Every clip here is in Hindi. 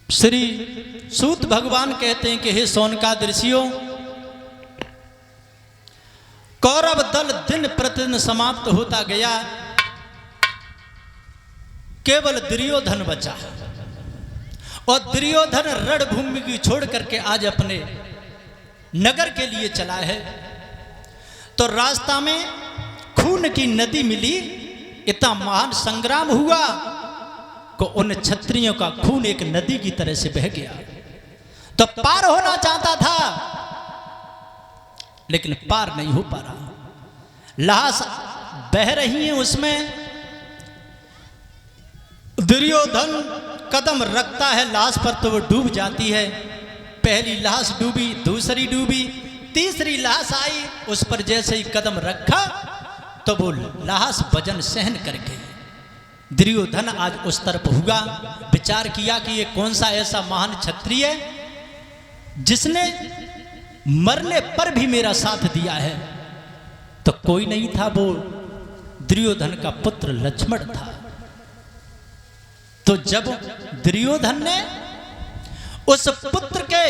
श्री सूत भगवान कहते हैं कि हे सोनकाद ऋषियों, कौरव दल दिन प्रतिदिन समाप्त होता गया, केवल दुर्योधन बचा। और दुर्योधन रणभूमि की छोड़ करके आज अपने नगर के लिए चला है। तो रास्ता में खून की नदी मिली, इतना महान संग्राम हुआ को उन क्षत्रियों का खून एक नदी की तरह से बह गया। तो पार होना चाहता था लेकिन पार नहीं हो पा रहा। लाश बह रही है, उसमें दुर्योधन कदम रखता है लाश पर तो वो डूब जाती है। पहली लाश डूबी, दूसरी डूबी, तीसरी लाश आई, उस पर जैसे ही कदम रखा तो वो लाश वजन सहन करके दुर्योधन आज उस तरफ हुआ। विचार किया कि ये कौन सा ऐसा महान क्षत्रिय है जिसने मरने पर भी मेरा साथ दिया है। तो कोई नहीं था, वो दुर्योधन का पुत्र लक्ष्मण था। तो जब दुर्योधन ने उस पुत्र के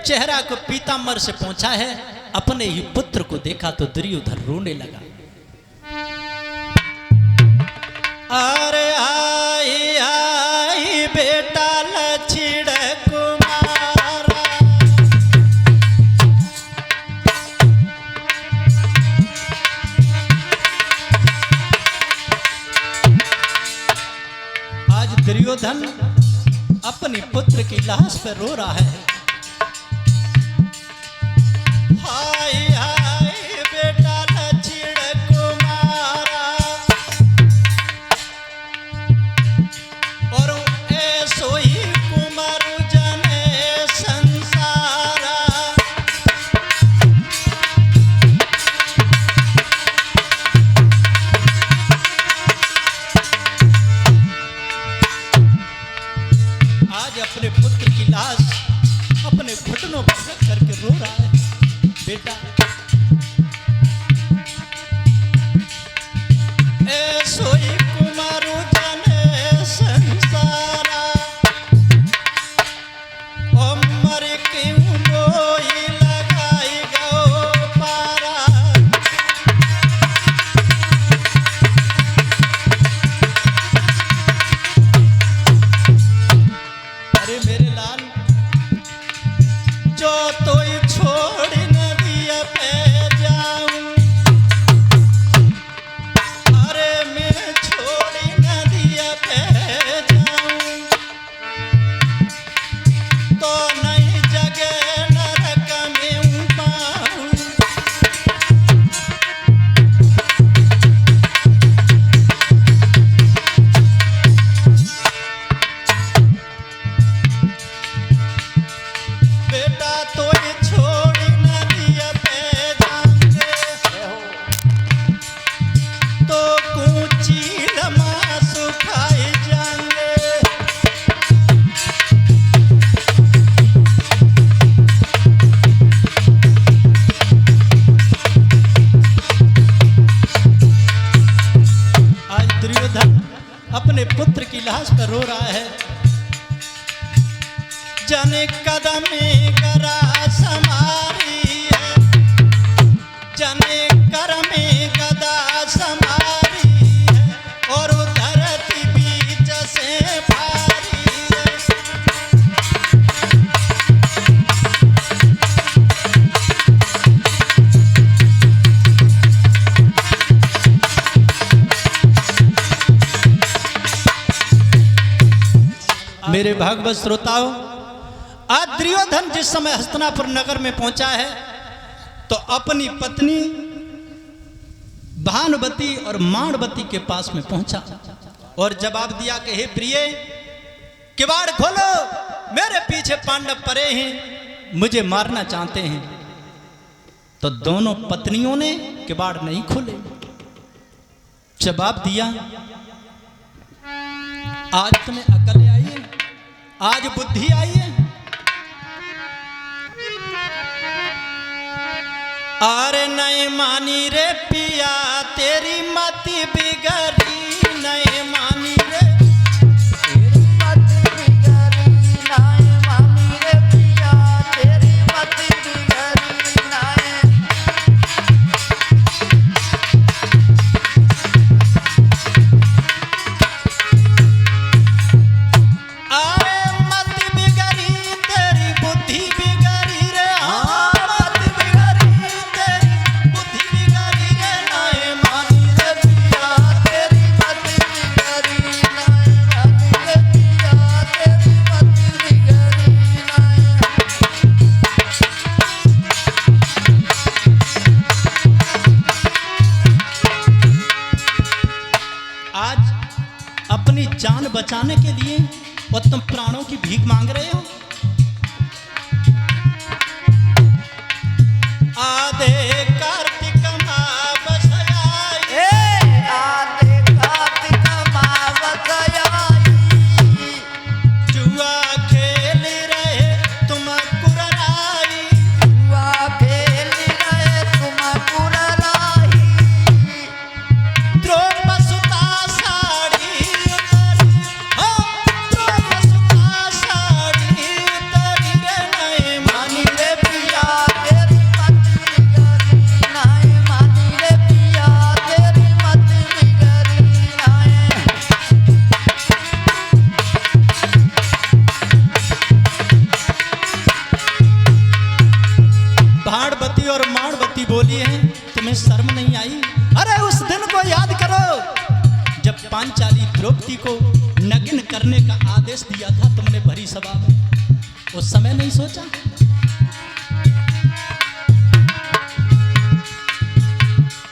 चेहरा को पीतांबर से पहुंचा है, अपने ही पुत्र को देखा तो दुर्योधन रोने लगा। अरे आई आई बेटा लक्ष्मण कुमारा, आज दुर्योधन अपने पुत्र की लाश पर रो रहा है। हाय हाय बेटा लक्ष्मण कुमारा, और ऐसो ही कुमार जने संसारा। आज अपने पुत्र की लाश अपने घुटनों पर रख करके रो रहा है। बेटा ऐसो ही कुमार जने संसारा, मर क्यों मोही लगाई गो पारा। अरे मेरे लाल, जो तो छोड़ न दिया पे जाऊं, अरे मैं छोड़ न दिया पे जाऊं, तो नहीं जगह नरक में पाऊं। बेटा तो छोड़ न दिया पे जाऊंगे, तो कूची लमा सुखाई जाएंगे। आज दुर्योधन अपने पुत्र की लाश पर रो रहा है। जने कदम करा समारी है, जने कर में गदा समारी है, और धरती बीच से भारी है। मेरे भागवत श्रोताओं, आज दुर्योधन जिस समय हस्तिनापुर नगर में पहुंचा है तो अपनी पत्नी भानुवती और माणवती के पास में पहुंचा और जवाब दिया कि हे प्रिय, किवाड़ खोलो, मेरे पीछे पांडव पड़े हैं, मुझे मारना चाहते हैं। तो दोनों पत्नियों ने किवाड़ नहीं खोले। जवाब दिया, आज तुम्हें अकल आई है, आज बुद्धि आई है। अरे नहीं मानी रे पिया, तेरी मति बिगड़ी नहीं मानी। आज अपनी जान बचाने के लिए और तुम प्राणों की भीख मांग रहे हो। आधे कार्तिक मावस आई, आधे कार्तिक मावस आई, जुआ खेल रहे तुम कुरलाई, जुआ खेल रहे तुम कुरलाई, द्रौपसुता साड़ी उतरी, हो द्रौपसुता साड़ी उतरी रे नए मानी रे पिया तेरी मत बिगड़ी नाय, मानी रे पिया तेरी मत बिगड़ी नाय। भाड़वती और माणवती बोली है, तुम्हें शर्म नहीं आई? अरे उस दिन को याद करो जब पांचाली द्रौपदी को नग्न करने का आदेश दिया था तुमने भरी सभा में, उस समय नहीं सोचा?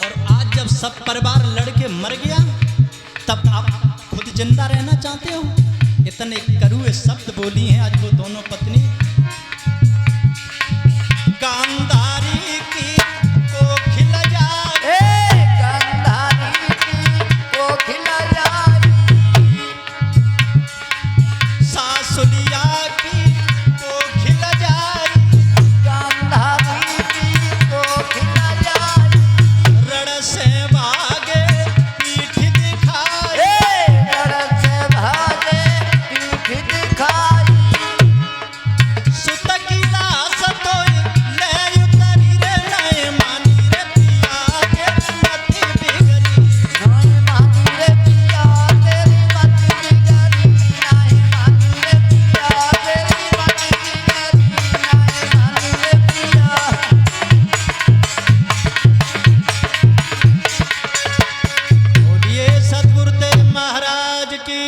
और आज जब सब परिवार लड़के मर गया तब आप खुद जिंदा रहना चाहते हो? इतने करुए शब्द बोली हैं आज वो दोनों पत्नी। गांधारी की कोखिल जाए, गंधारी की कोकिल जाई, सासुलिया की कोखिल जाए, गंधारी की कोकिल जाई, रण से भागे पीठ दिखाए, रण से भागे पीठ दिखाई, सुत की लाश तो ले उतरी रे नए मानी रे पिया तेरी मति बिगड़ी, नाय मानी रे पिया तेरी मत बिगड़ी, नाय मानी रे पिया तेरी मत बिगड़ी, नाय मानी रे पिया। बोलिए सतगुरुदेव महाराज की।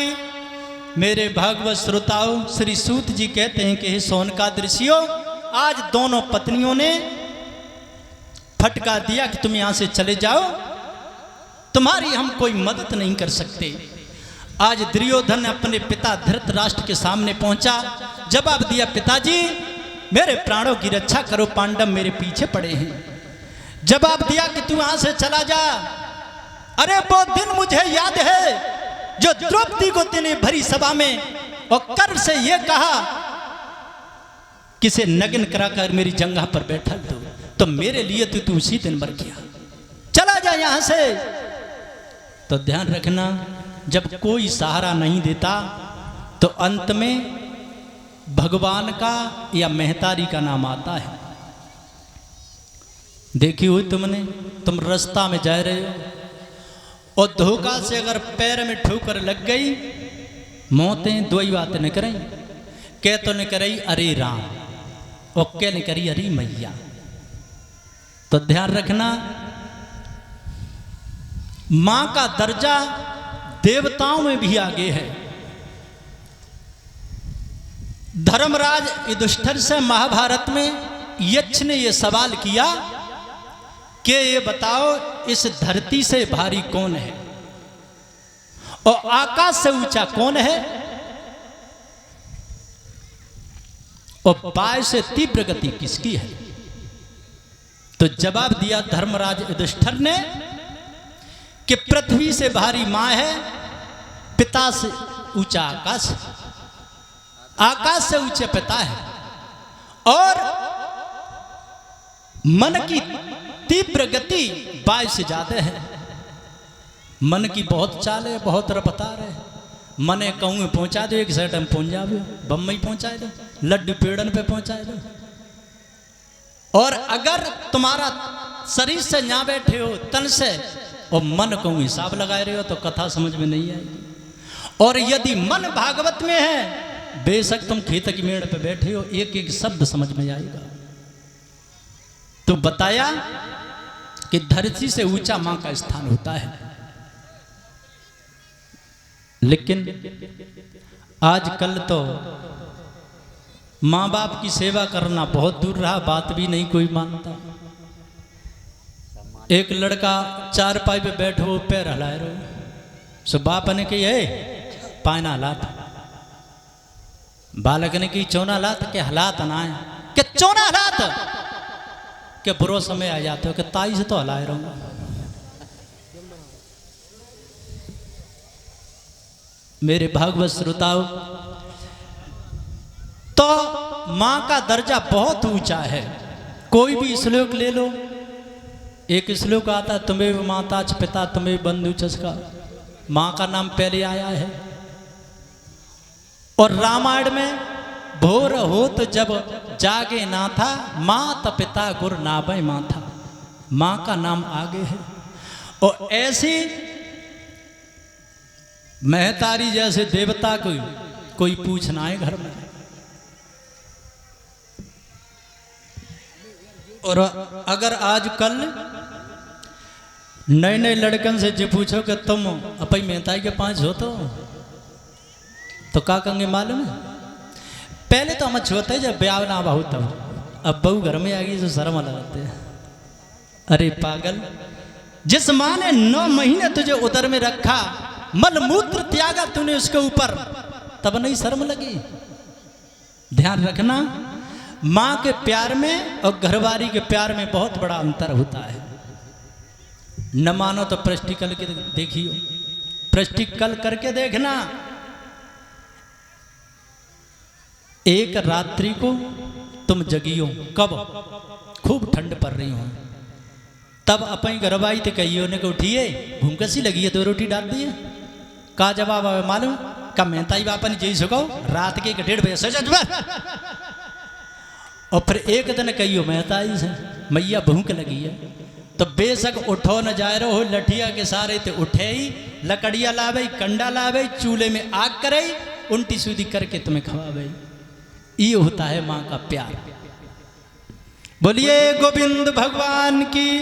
मेरे भागवत श्रोताओं, श्री सूत जी कहते हैं कि हे सोनकादृशियों, आज दोनों पत्नियों ने फटका दिया कि तुम यहां से चले जाओ, तुम्हारी हम कोई मदद नहीं कर सकते। आज दुर्योधन अपने पिता धृतराष्ट्र के सामने पहुंचा, जवाब दिया, पिताजी मेरे प्राणों की रक्षा करो, पांडव मेरे पीछे पड़े हैं। जवाब दिया कि तू यहां से चला जा। अरे वो दिन मुझे याद है जो द्रौपदी को तेने भरी सभा में और कर से ये कहा किसे नग्न कराकर मेरी जंघा पर बैठा दो, तो मेरे लिए तो तू उसी दिन मर गया, चला जा यहां से। तो ध्यान रखना, जब कोई सहारा नहीं देता तो अंत में भगवान का या महतारी का नाम आता है। देखी हुई तुमने, तुम रास्ता में जा रहे हो और धोखा से अगर पैर में ठोकर लग गई, मौतें दो ही बातें न करें, कह तो न करई अरे राम और कह न करी अरे मैया। तो ध्यान रखना, मां का दर्जा देवताओं में भी आगे है। धर्मराज युधिष्ठिर से महाभारत में यक्ष ने यह सवाल किया कि ये बताओ इस धरती से भारी कौन है और आकाश से ऊंचा कौन है और वायु से तीव्र गति किसकी है? तो जवाब दिया धर्मराज युधिष्ठिर ने कि पृथ्वी से भारी मां है, पिता से ऊंचा आकाश, आकाश से ऊंचे पिता है, और मन की तीव्र गति वायु से ज्यादा है। मन की बहुत चाल है, बहुत रफ्तार है। मने कहूँ में पहुंचा दो, एक सेकंड में पहुंच जाओ, बम्बई पहुंचा दो, लड्डू पेड़न पे पहुंचा दो। और अगर तुम्हारा शरीर से ना बैठे हो, तन से, और मन कहूँ हिसाब लगाए रहे हो, तो कथा समझ में नहीं आएगी। और यदि मन भागवत में है, बेशक तुम खेत की मेड़ पे बैठे हो, एक एक शब्द समझ में आएगा। तो बताया कि धरती से ऊंचा मां का स्थान होता है। लेकिन आजकल तो मां बाप की सेवा करना बहुत दूर रहा, बात भी नहीं कोई मानता। एक लड़का चारपाई पे बैठो, पैर हिलाए रहो, सो बाप ने की है पायना हालात, बालक ने की चौना हालात के हालात ना है कि चौना हालात के बुरो समय आ जाते हो कि ताई से तो हलाए रहूंगा। मेरे भागवत श्रोताओं, तो मां का दर्जा बहुत ऊंचा है। कोई भी श्लोक ले लो, एक श्लोक आता तुम्हें माता च पिता तुम्हें बंधु चसका, मां का नाम पहले आया है। और रामायण में भोर होत जब जागे ना था, माता पिता गुर नाभय मां था, मां का नाम आगे है। और ऐसी महतारी जैसे देवता को कोई पूछना है घर में। और अगर आज कल नए नए लड़कन से जो पूछो कि तुम अपनी मेहताई के पांच हो तो क्या कहेंगे मालूम है? पहले तो हम छोटे जब ब्याह ना बहु तब, अब बहू घर में आ गई तो शर्म लगाते हैं। अरे पागल, जिस माँ ने 9 महीने तुझे उदर में रखा, मलमूत्र त्यागा तूने उसके ऊपर, तब नहीं शर्म लगी? ध्यान रखना, माँ के प्यार में और घरवाली के प्यार में बहुत बड़ा अंतर होता है। न मानो तो प्रैक्टिकल के देखियो, प्रैक्टिकल करके देखना। एक रात्रि को तुम जगियो, कब खूब ठंड पड़ रही हो, तब अपनी घरवाली तो कहियो ने को उठिए भूख सी लगी है तो रोटी डाल दिए। का जवाब आवे मालूम? का मेहताई बापा ने जी सको रात के 1-1:30 बजे सो जा। और फिर एक दिन कहियो मेहताई से मैया भूख लगी है, तो बेशक उठो न जाए रहो, लठिया के सारे ते उठे ही, लकड़िया लावे, कंडा लावे, चूल्हे में आग करे, उल्टी सीधी करके तुम्हें खवावे। ये होता है माँ का प्यार। बोलिए गोविंद भगवान की।